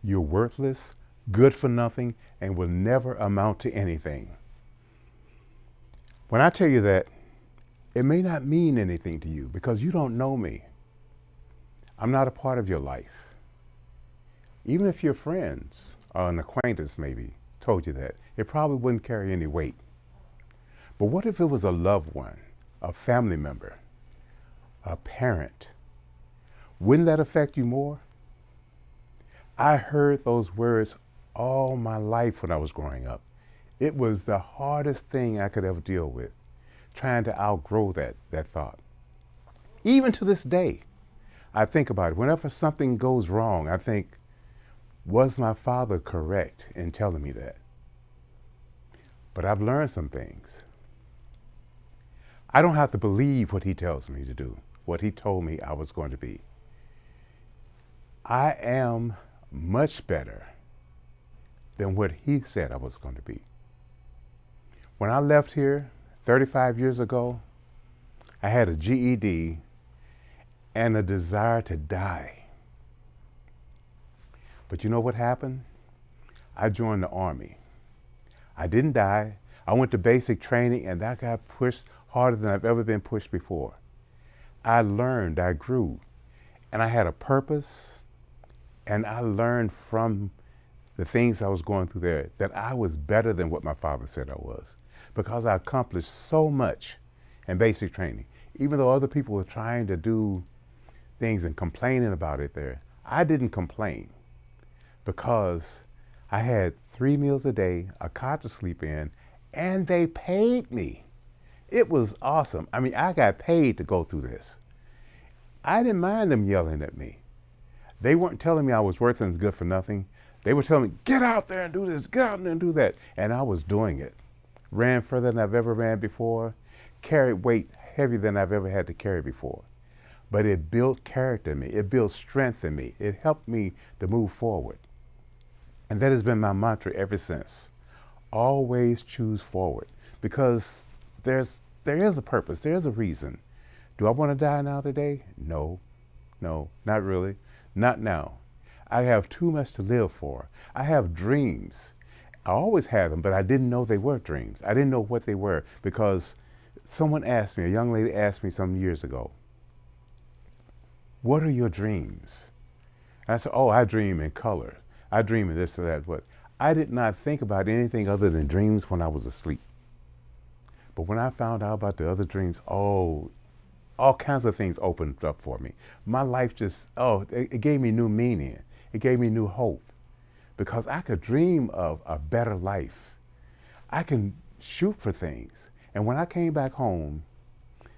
You're worthless, good for nothing, and will never amount to anything. When I tell you that, it may not mean anything to you because you don't know me. I'm not a part of your life. Even if your friends or an acquaintance maybe told you that, it probably wouldn't carry any weight. But what if it was a loved one, a family member, a parent? Wouldn't that affect you more? I heard those words all my life when I was growing up. It was the hardest thing I could ever deal with, trying to outgrow that thought. Even to this day, I think about it. Whenever something goes wrong, I think, was my father correct in telling me that? But I've learned some things. I don't have to believe what he tells me to do, what he told me I was going to be. I am much better than what he said I was going to be. When I left here 35 years ago, I had a GED and a desire to die. But you know what happened? I joined the Army. I didn't die. I went to basic training and that got pushed harder than I've ever been pushed before. I learned, I grew, and I had a purpose, and I learned from the things I was going through there that I was better than what my father said I was because I accomplished so much in basic training. Even though other people were trying to do things and complaining about it there, I didn't complain because I had 3 meals a day, a cot to sleep in, and they paid me. It was awesome. I mean, I got paid to go through this. I didn't mind them yelling at me. They weren't telling me I was worthless and good for nothing. They were telling me, get out there and do this, get out there and do that. And I was doing it. Ran further than I've ever ran before, carried weight heavier than I've ever had to carry before. But it built character in me. It built strength in me. It helped me to move forward. And that has been my mantra ever since. Always choose forward because there is a purpose. There's a reason. Do I want to die now today? No, not really. Not now. I have too much to live for. I have dreams. I always had them, but I didn't know they were dreams. I didn't know what they were because someone asked me, a young lady asked me some years ago, what are your dreams? And I said, oh, I dream in color. I dream in this or that. But I did not think about anything other than dreams when I was asleep. But when I found out about the other dreams, oh, all kinds of things opened up for me. My life just, it gave me new meaning. It gave me new hope because I could dream of a better life. I can shoot for things. And when I came back home,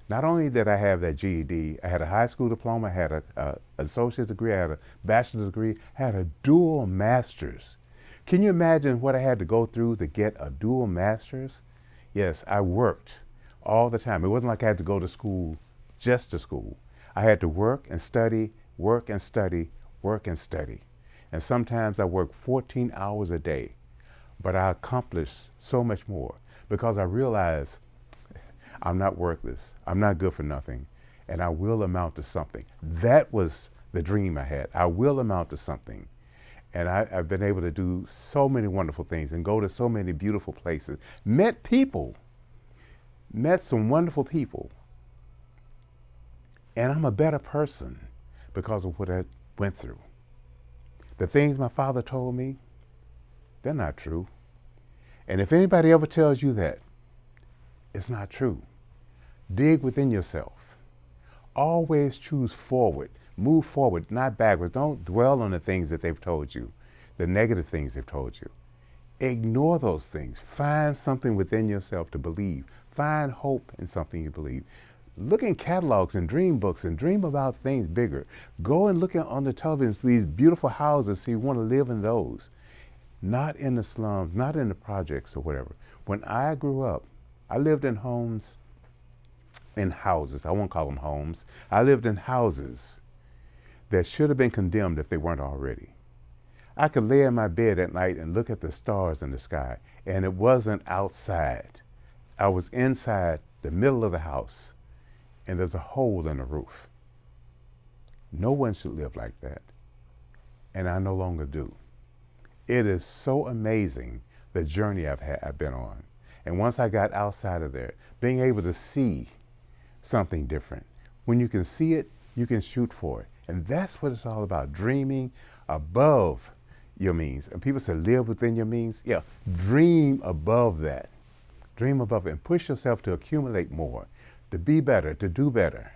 not only did I have that GED, I had a high school diploma, I had an associate degree, I had a bachelor's degree, I had a dual master's. Can you imagine what I had to go through to get a dual master's? Yes, I worked all the time. It wasn't like I had to go to school, just to school. I had to work and study, work and study, work and study. And sometimes I worked 14 hours a day, but I accomplished so much more because I realized I'm not worthless, I'm not good for nothing, and I will amount to something. That was the dream I had. I will amount to something. And I've been able to do so many wonderful things and go to so many beautiful places. Met some wonderful people. And I'm a better person because of what I went through. The things my father told me, they're not true. And if anybody ever tells you that, it's not true. Dig within yourself. Always choose forward. Move forward, not backwards. Don't dwell on the things that they've told you, the negative things they've told you. Ignore those things. Find something within yourself to believe. Find hope in something you believe. Look in catalogs and dream books and dream about things bigger. Go and look on the television, these beautiful houses, so you want to live in those. Not in the slums, not in the projects or whatever. When I grew up, I lived in homes, in houses. I won't call them homes. I lived in houses that should have been condemned if they weren't already. I could lay in my bed at night and look at the stars in the sky, and it wasn't outside. I was inside the middle of the house, and there's a hole in the roof. No one should live like that, and I no longer do. It is so amazing the journey I've been on. And once I got outside of there, being able to see something different. When you can see it, you can shoot for it. And that's what it's all about, dreaming above your means. And people say live within your means. Yeah, dream above that. Dream above it and push yourself to accumulate more, to be better, to do better.